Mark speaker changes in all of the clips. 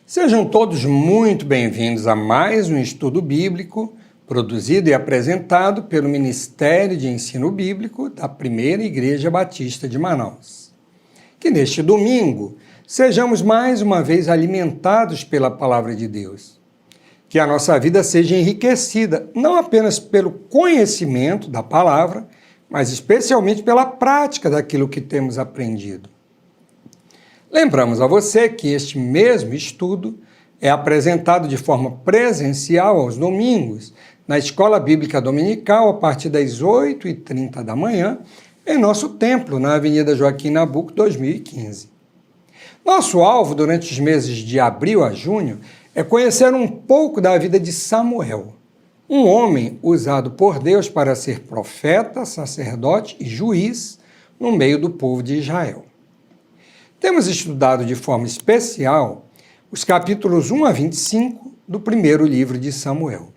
Speaker 1: Sejam todos muito bem-vindos a mais um estudo bíblico produzido e apresentado pelo Ministério de Ensino Bíblico da Primeira Igreja Batista de Manaus. Que neste domingo sejamos mais uma vez alimentados pela Palavra de Deus. Que a nossa vida seja enriquecida não apenas pelo conhecimento da Palavra, mas especialmente pela prática daquilo que temos aprendido. Lembramos a você que este mesmo estudo é apresentado de forma presencial aos domingos na Escola Bíblica Dominical a partir das 8h30 da manhã em nosso templo na Avenida Joaquim Nabuco, 2015. Nosso alvo durante os meses de abril a junho é conhecer um pouco da vida de Samuel, um homem usado por Deus para ser profeta, sacerdote e juiz no meio do povo de Israel. Temos estudado de forma especial os capítulos 1 a 25 do primeiro livro de Samuel.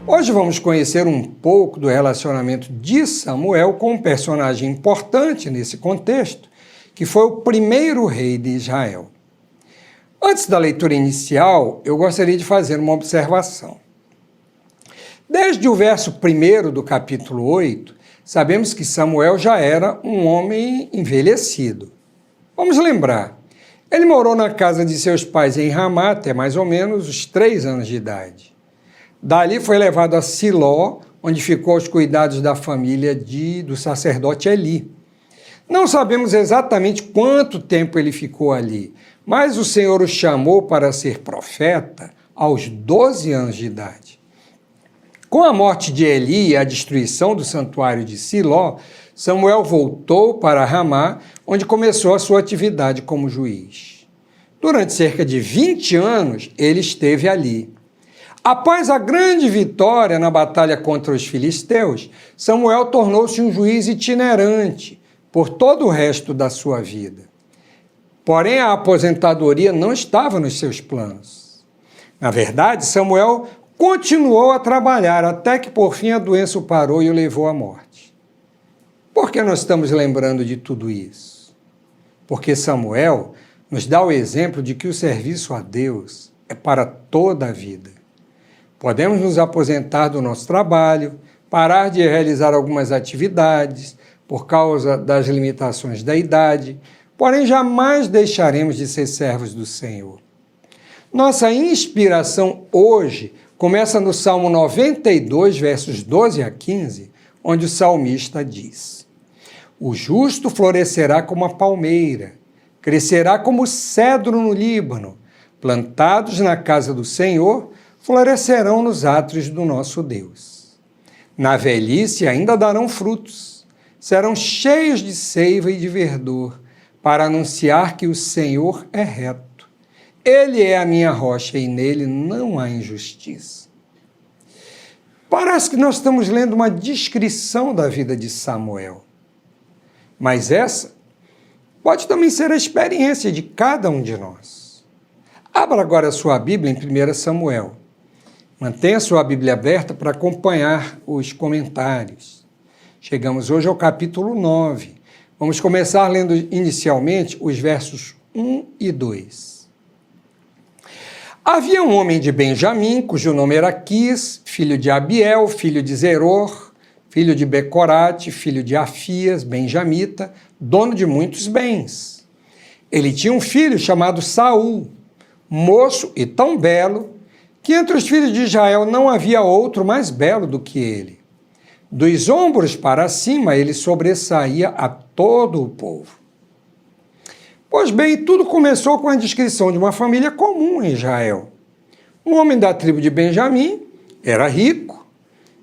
Speaker 1: Hoje vamos conhecer um pouco do relacionamento de Samuel com um personagem importante nesse contexto, que foi o primeiro rei de Israel. Antes da leitura inicial, eu gostaria de fazer uma observação. Desde o verso 1 do capítulo 8, sabemos que Samuel já era um homem envelhecido. Vamos lembrar, ele morou na casa de seus pais em Ramá até mais ou menos os 3 anos de idade. Dali foi levado a Siló, onde ficou aos cuidados da família do sacerdote Eli. Não sabemos exatamente quanto tempo ele ficou ali, mas o Senhor o chamou para ser profeta aos 12 anos de idade. Com a morte de Eli e a destruição do santuário de Siló, Samuel voltou para Ramá, onde começou a sua atividade como juiz. Durante cerca de 20 anos, ele esteve ali. Após a grande vitória na batalha contra os filisteus, Samuel tornou-se um juiz itinerante por todo o resto da sua vida. Porém, a aposentadoria não estava nos seus planos. Na verdade, Samuel continuou a trabalhar até que, por fim, a doença o parou e o levou à morte. Por que nós estamos lembrando de tudo isso? Porque Samuel nos dá o exemplo de que o serviço a Deus é para toda a vida. Podemos nos aposentar do nosso trabalho, parar de realizar algumas atividades por causa das limitações da idade, porém jamais deixaremos de ser servos do Senhor. Nossa inspiração hoje começa no Salmo 92, versos 12 a 15, onde o salmista diz: "O justo florescerá como a palmeira, crescerá como o cedro no Líbano, plantados na casa do Senhor, florescerão nos átrios do nosso Deus. Na velhice ainda darão frutos, serão cheios de seiva e de verdor, para anunciar que o Senhor é reto. Ele é a minha rocha e nele não há injustiça." Parece que nós estamos lendo uma descrição da vida de Samuel. Mas essa pode também ser a experiência de cada um de nós. Abra agora a sua Bíblia em 1 Samuel. Mantenha sua Bíblia aberta para acompanhar os comentários. Chegamos hoje ao capítulo 9. Vamos começar lendo inicialmente os versos 1 e 2. Havia um homem de Benjamim, cujo nome era Quis, filho de Abiel, filho de Zeror, filho de Becorate, filho de Afias, benjamita, dono de muitos bens. Ele tinha um filho chamado Saul, moço e tão belo, que entre os filhos de Israel não havia outro mais belo do que ele. Dos ombros para cima ele sobressaía a todo o povo. Pois bem, tudo começou com a descrição de uma família comum em Israel. Um homem da tribo de Benjamim era rico,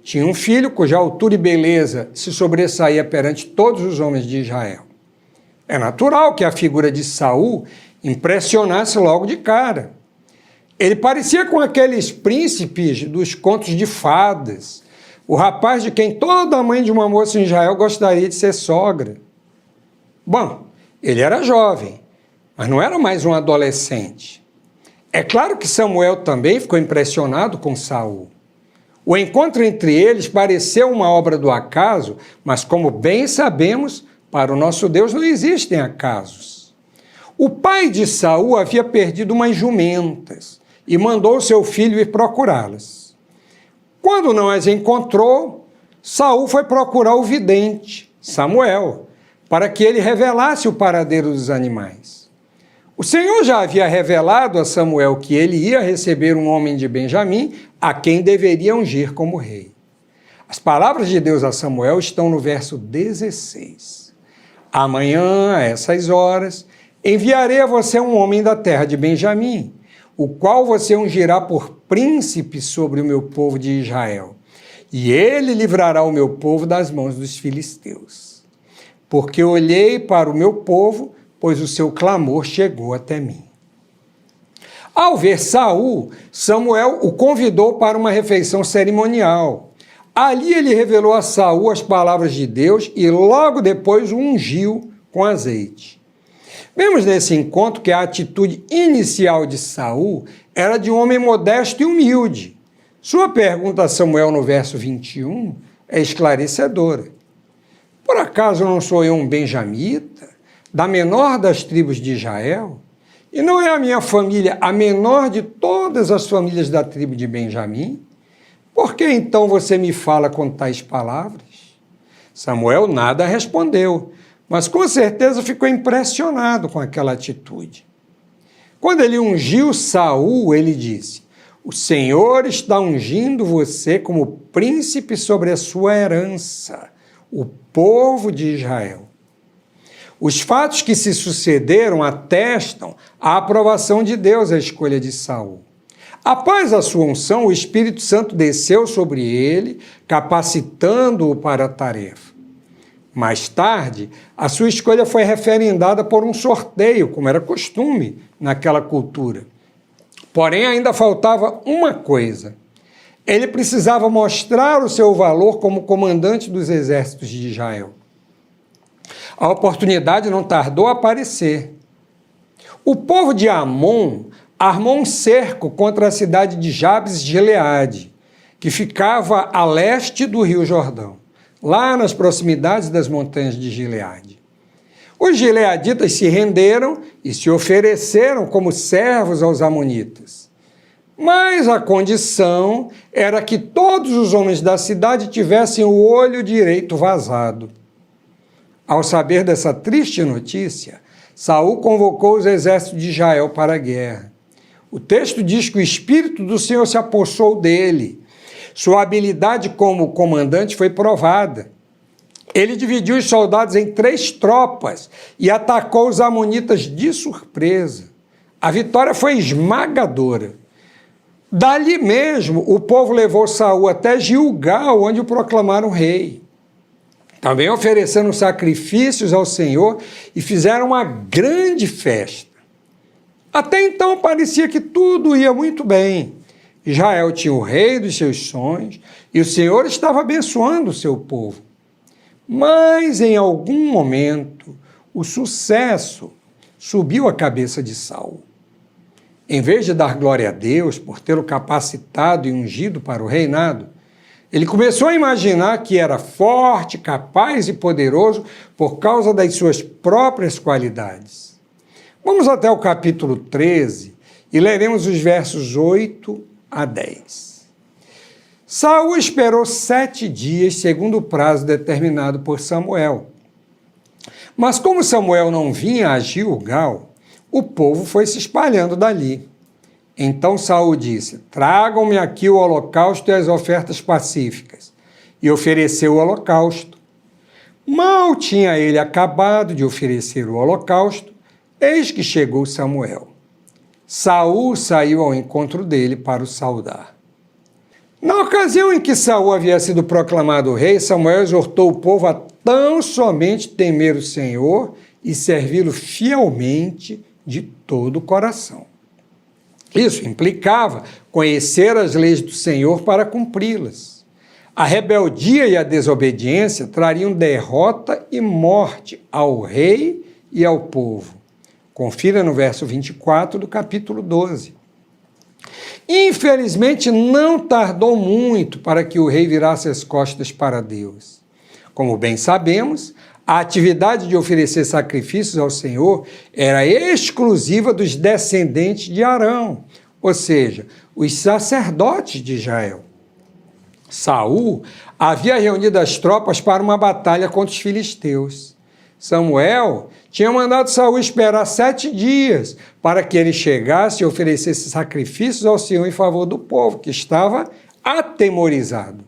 Speaker 1: tinha um filho cuja altura e beleza se sobressaía perante todos os homens de Israel. É natural que a figura de Saul impressionasse logo de cara. Ele parecia com aqueles príncipes dos contos de fadas, o rapaz de quem toda mãe de uma moça em Israel gostaria de ser sogra. Bom, ele era jovem, mas não era mais um adolescente. É claro que Samuel também ficou impressionado com Saul. O encontro entre eles pareceu uma obra do acaso, mas como bem sabemos, para o nosso Deus não existem acasos. O pai de Saul havia perdido umas jumentas e mandou seu filho ir procurá-las. Quando não as encontrou, Saul foi procurar o vidente, Samuel, para que ele revelasse o paradeiro dos animais. O Senhor já havia revelado a Samuel que ele ia receber um homem de Benjamim, a quem deveria ungir como rei. As palavras de Deus a Samuel estão no verso 16. Amanhã, a essas horas, enviarei a você um homem da terra de Benjamim, o qual você ungirá por príncipe sobre o meu povo de Israel. E ele livrará o meu povo das mãos dos filisteus. Porque olhei para o meu povo, pois o seu clamor chegou até mim. Ao ver Saul, Samuel o convidou para uma refeição cerimonial. Ali ele revelou a Saul as palavras de Deus e logo depois o ungiu com azeite. Vemos nesse encontro que a atitude inicial de Saul era de um homem modesto e humilde. Sua pergunta a Samuel no verso 21 é esclarecedora. Por acaso não sou eu um benjamita, da menor das tribos de Israel? E não é a minha família a menor de todas as famílias da tribo de Benjamim? Por que então você me fala com tais palavras? Samuel nada respondeu, mas com certeza ficou impressionado com aquela atitude. Quando ele ungiu Saul, ele disse: o Senhor está ungindo você como príncipe sobre a sua herança, o povo de Israel. Os fatos que se sucederam atestam a aprovação de Deus à escolha de Saul. Após a sua unção, o Espírito Santo desceu sobre ele, capacitando-o para a tarefa. Mais tarde, a sua escolha foi referendada por um sorteio, como era costume naquela cultura. Porém, ainda faltava uma coisa. Ele precisava mostrar o seu valor como comandante dos exércitos de Israel. A oportunidade não tardou a aparecer. O povo de Amon armou um cerco contra a cidade de Jabes de Gileade, que ficava a leste do rio Jordão, lá nas proximidades das montanhas de Gileade. Os gileaditas se renderam e se ofereceram como servos aos amonitas. Mas a condição era que todos os homens da cidade tivessem o olho direito vazado. Ao saber dessa triste notícia, Saul convocou os exércitos de Israel para a guerra. O texto diz que o Espírito do Senhor se apossou dele. Sua habilidade como comandante foi provada. Ele dividiu os soldados em 3 tropas e atacou os amonitas de surpresa. A vitória foi esmagadora. Dali mesmo, o povo levou Saul até Gilgal, onde o proclamaram rei. Também ofereceram sacrifícios ao Senhor e fizeram uma grande festa. Até então parecia que tudo ia muito bem. Israel tinha o rei dos seus sonhos e o Senhor estava abençoando o seu povo. Mas em algum momento o sucesso subiu a cabeça de Saul. Em vez de dar glória a Deus por tê-lo capacitado e ungido para o reinado, ele começou a imaginar que era forte, capaz e poderoso por causa das suas próprias qualidades. Vamos até o capítulo 13 e leremos os versos 8 a 10. Saul esperou 7 dias, segundo o prazo determinado por Samuel. Mas como Samuel não vinha a Gilgal, o povo foi se espalhando dali. Então Saul disse: tragam-me aqui o holocausto e as ofertas pacíficas. E ofereceu o holocausto. Mal tinha ele acabado de oferecer o holocausto, eis que chegou Samuel. Saul saiu ao encontro dele para o saudar. Na ocasião em que Saul havia sido proclamado rei, Samuel exortou o povo a tão somente temer o Senhor e servi-lo fielmente de todo o coração. Isso implicava conhecer as leis do Senhor para cumpri-las. A rebeldia e a desobediência trariam derrota e morte ao rei e ao povo. Confira no verso 24 do capítulo 12. Infelizmente, não tardou muito para que o rei virasse as costas para Deus. Como bem sabemos, a atividade de oferecer sacrifícios ao Senhor era exclusiva dos descendentes de Arão, ou seja, os sacerdotes de Israel. Saul havia reunido as tropas para uma batalha contra os filisteus. Samuel tinha mandado Saul esperar 7 dias para que ele chegasse e oferecesse sacrifícios ao Senhor em favor do povo, que estava atemorizado.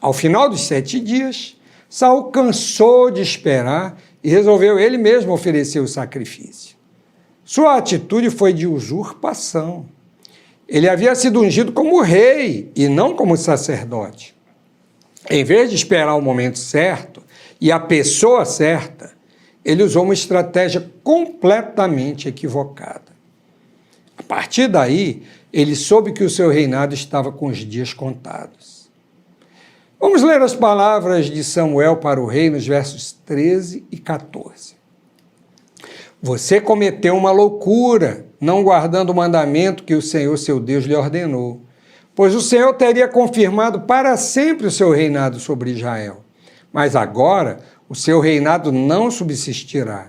Speaker 1: Ao final dos 7 dias, Saul cansou de esperar e resolveu ele mesmo oferecer o sacrifício. Sua atitude foi de usurpação. Ele havia sido ungido como rei e não como sacerdote. Em vez de esperar o momento certo e a pessoa certa, ele usou uma estratégia completamente equivocada. A partir daí, ele soube que o seu reinado estava com os dias contados. Vamos ler as palavras de Samuel para o rei nos versos 13 e 14. Você cometeu uma loucura, não guardando o mandamento que o Senhor, seu Deus, lhe ordenou, pois o Senhor teria confirmado para sempre o seu reinado sobre Israel. Mas agora o seu reinado não subsistirá.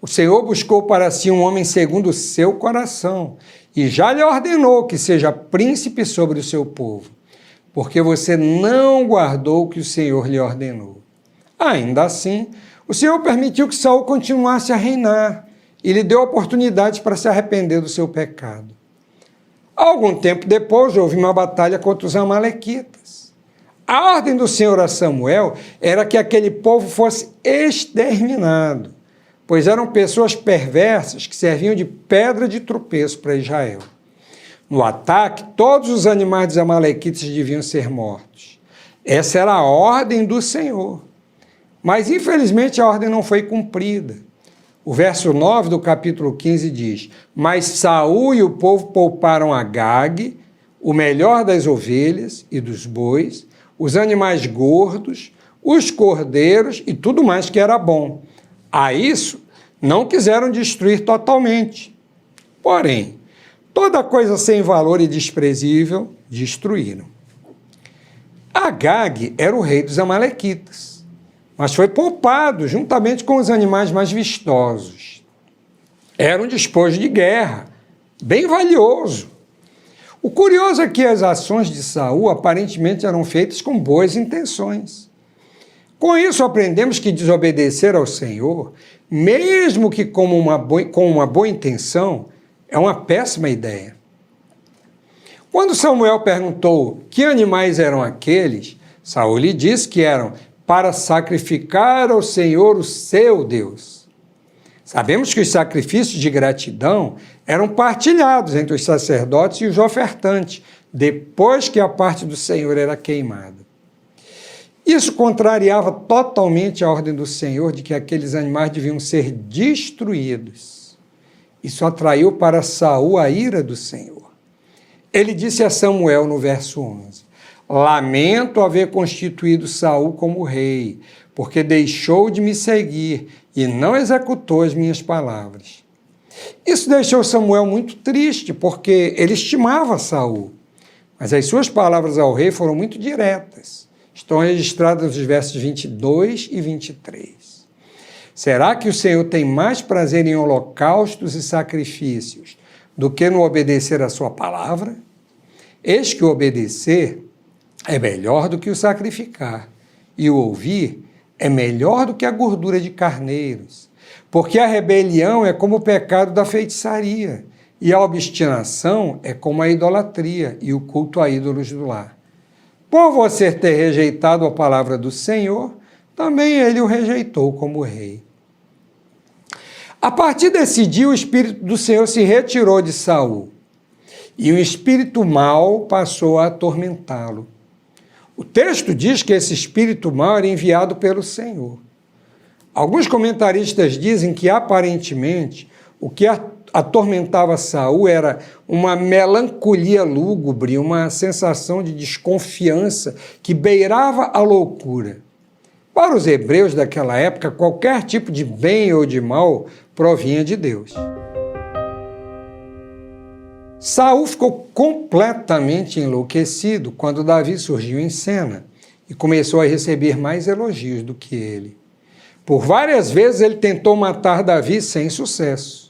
Speaker 1: O Senhor buscou para si um homem segundo o seu coração e já lhe ordenou que seja príncipe sobre o seu povo, porque você não guardou o que o Senhor lhe ordenou. Ainda assim, o Senhor permitiu que Saul continuasse a reinar e lhe deu oportunidades para se arrepender do seu pecado. Algum tempo depois, houve uma batalha contra os amalequitas. A ordem do Senhor a Samuel era que aquele povo fosse exterminado, pois eram pessoas perversas que serviam de pedra de tropeço para Israel. No ataque, todos os animais dos amalequitas deviam ser mortos. Essa era a ordem do Senhor. Mas, infelizmente, a ordem não foi cumprida. O verso 9 do capítulo 15 diz: Mas Saul e o povo pouparam Agag, o melhor das ovelhas e dos bois, os animais gordos, os cordeiros e tudo mais que era bom. A isso não quiseram destruir totalmente. Porém, toda coisa sem valor e desprezível destruíram. Agag era o rei dos amalequitas, mas foi poupado juntamente com os animais mais vistosos. Era um despojo de guerra, bem valioso. O curioso é que as ações de Saul aparentemente eram feitas com boas intenções. Com isso, aprendemos que desobedecer ao Senhor, mesmo que com uma boa intenção, é uma péssima ideia. Quando Samuel perguntou que animais eram aqueles, Saul lhe disse que eram para sacrificar ao Senhor o seu Deus. Sabemos que os sacrifícios de gratidão eram partilhados entre os sacerdotes e os ofertantes, depois que a parte do Senhor era queimada. Isso contrariava totalmente a ordem do Senhor de que aqueles animais deviam ser destruídos. Isso atraiu para Saul a ira do Senhor. Ele disse a Samuel no verso 11: Lamento haver constituído Saul como rei, porque deixou de me seguir e não executou as minhas palavras. Isso deixou Samuel muito triste, porque ele estimava Saul, mas as suas palavras ao rei foram muito diretas. Estão registradas nos versos 22 e 23. Será que o Senhor tem mais prazer em holocaustos e sacrifícios do que no obedecer a sua palavra? Eis que o obedecer é melhor do que o sacrificar, e o ouvir é melhor do que a gordura de carneiros, porque a rebelião é como o pecado da feitiçaria, e a obstinação é como a idolatria e o culto a ídolos do lar. Por você ter rejeitado a palavra do Senhor, também ele o rejeitou como rei. A partir desse dia, o Espírito do Senhor se retirou de Saul, e um espírito mau passou a atormentá-lo. O texto diz que esse espírito mau era enviado pelo Senhor. Alguns comentaristas dizem que, aparentemente, o que atormentava Saul era uma melancolia lúgubre, uma sensação de desconfiança que beirava a loucura. Para os hebreus daquela época, qualquer tipo de bem ou de mal provinha de Deus. Saul ficou completamente enlouquecido quando Davi surgiu em cena e começou a receber mais elogios do que ele. Por várias vezes ele tentou matar Davi sem sucesso.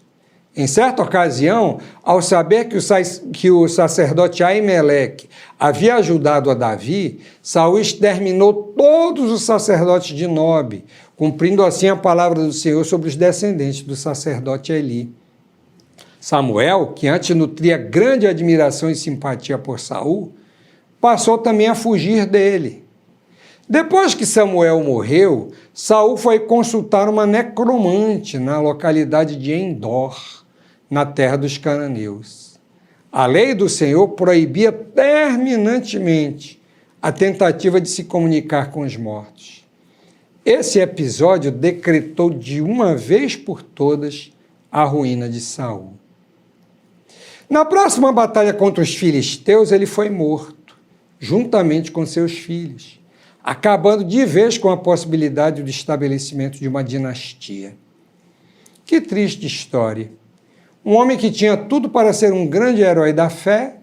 Speaker 1: Em certa ocasião, ao saber que o sacerdote Aimeleque havia ajudado a Davi, Saul exterminou todos os sacerdotes de Nob, cumprindo assim a palavra do Senhor sobre os descendentes do sacerdote Eli. Samuel, que antes nutria grande admiração e simpatia por Saul, passou também a fugir dele. Depois que Samuel morreu, Saul foi consultar uma necromante na localidade de Endor, na terra dos cananeus. A lei do Senhor proibia terminantemente a tentativa de se comunicar com os mortos. Esse episódio decretou de uma vez por todas a ruína de Saul. Na próxima batalha contra os filisteus, ele foi morto, juntamente com seus filhos, acabando de vez com a possibilidade do estabelecimento de uma dinastia. Que triste história! Um homem que tinha tudo para ser um grande herói da fé,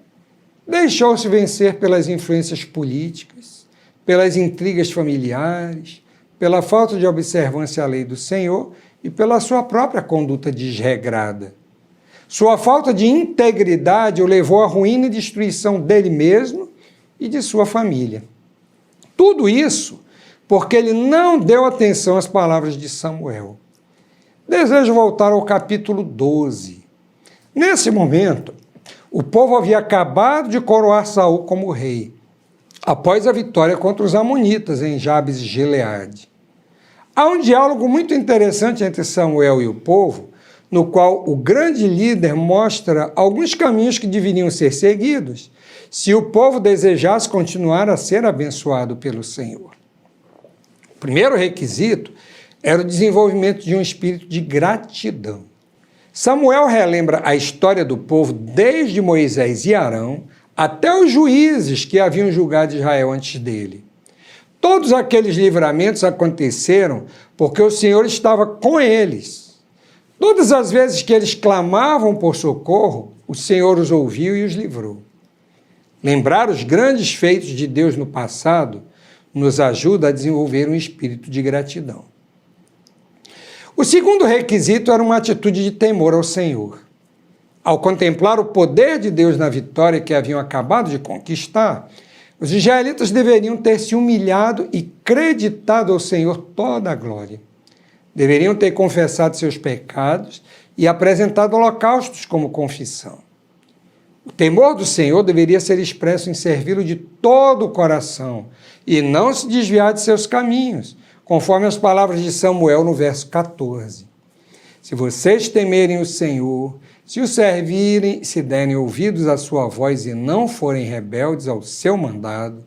Speaker 1: deixou-se vencer pelas influências políticas, pelas intrigas familiares, pela falta de observância à lei do Senhor e pela sua própria conduta desregrada. Sua falta de integridade o levou à ruína e destruição dele mesmo e de sua família. Tudo isso porque ele não deu atenção às palavras de Samuel. Desejo voltar ao capítulo 12. Nesse momento, o povo havia acabado de coroar Saul como rei, após a vitória contra os amonitas em Jabes e Gileade. Há um diálogo muito interessante entre Samuel e o povo, no qual o grande líder mostra alguns caminhos que deveriam ser seguidos se o povo desejasse continuar a ser abençoado pelo Senhor. O primeiro requisito era o desenvolvimento de um espírito de gratidão. Samuel relembra a história do povo desde Moisés e Arão até os juízes que haviam julgado Israel antes dele. Todos aqueles livramentos aconteceram porque o Senhor estava com eles. Todas as vezes que eles clamavam por socorro, o Senhor os ouviu e os livrou. Lembrar os grandes feitos de Deus no passado nos ajuda a desenvolver um espírito de gratidão. O segundo requisito era uma atitude de temor ao Senhor. Ao contemplar o poder de Deus na vitória que haviam acabado de conquistar, os israelitas deveriam ter se humilhado e creditado ao Senhor toda a glória. Deveriam ter confessado seus pecados e apresentado holocaustos como confissão. O temor do Senhor deveria ser expresso em servi-lo de todo o coração e não se desviar de seus caminhos, conforme as palavras de Samuel no verso 14. Se vocês temerem o Senhor, se o servirem, se derem ouvidos à sua voz e não forem rebeldes ao seu mandado,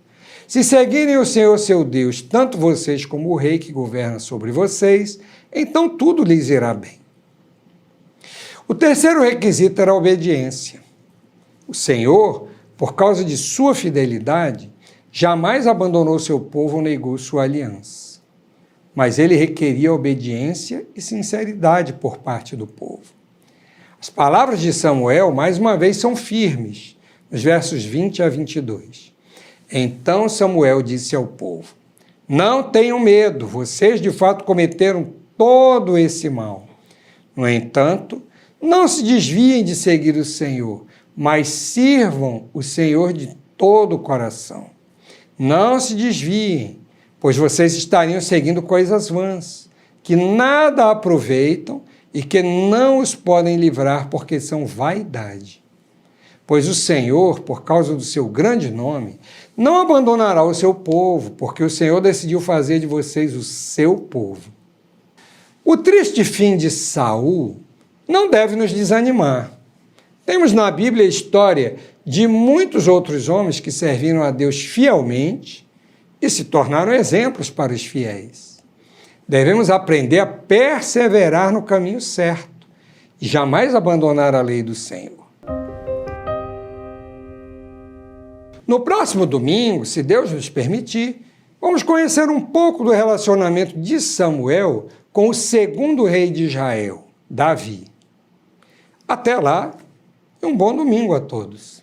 Speaker 1: se seguirem o Senhor seu Deus, tanto vocês como o rei que governa sobre vocês, então tudo lhes irá bem. O terceiro requisito era a obediência. O Senhor, por causa de sua fidelidade, jamais abandonou seu povo ou negou sua aliança. Mas ele requeria obediência e sinceridade por parte do povo. As palavras de Samuel, mais uma vez, são firmes, nos versos 20 a 22. Então Samuel disse ao povo: não tenham medo, vocês de fato cometeram todo esse mal. No entanto, não se desviem de seguir o Senhor, mas sirvam o Senhor de todo o coração. Não se desviem, pois vocês estariam seguindo coisas vãs, que nada aproveitam e que não os podem livrar porque são vaidade. Pois o Senhor, por causa do seu grande nome, não abandonará o seu povo, porque o Senhor decidiu fazer de vocês o seu povo. O triste fim de Saul não deve nos desanimar. Temos na Bíblia a história de muitos outros homens que serviram a Deus fielmente e se tornaram exemplos para os fiéis. Devemos aprender a perseverar no caminho certo e jamais abandonar a lei do Senhor. No próximo domingo, se Deus nos permitir, Vamos conhecer um pouco do relacionamento de Samuel com o segundo rei de Israel, Davi. Até lá, e um bom domingo a todos.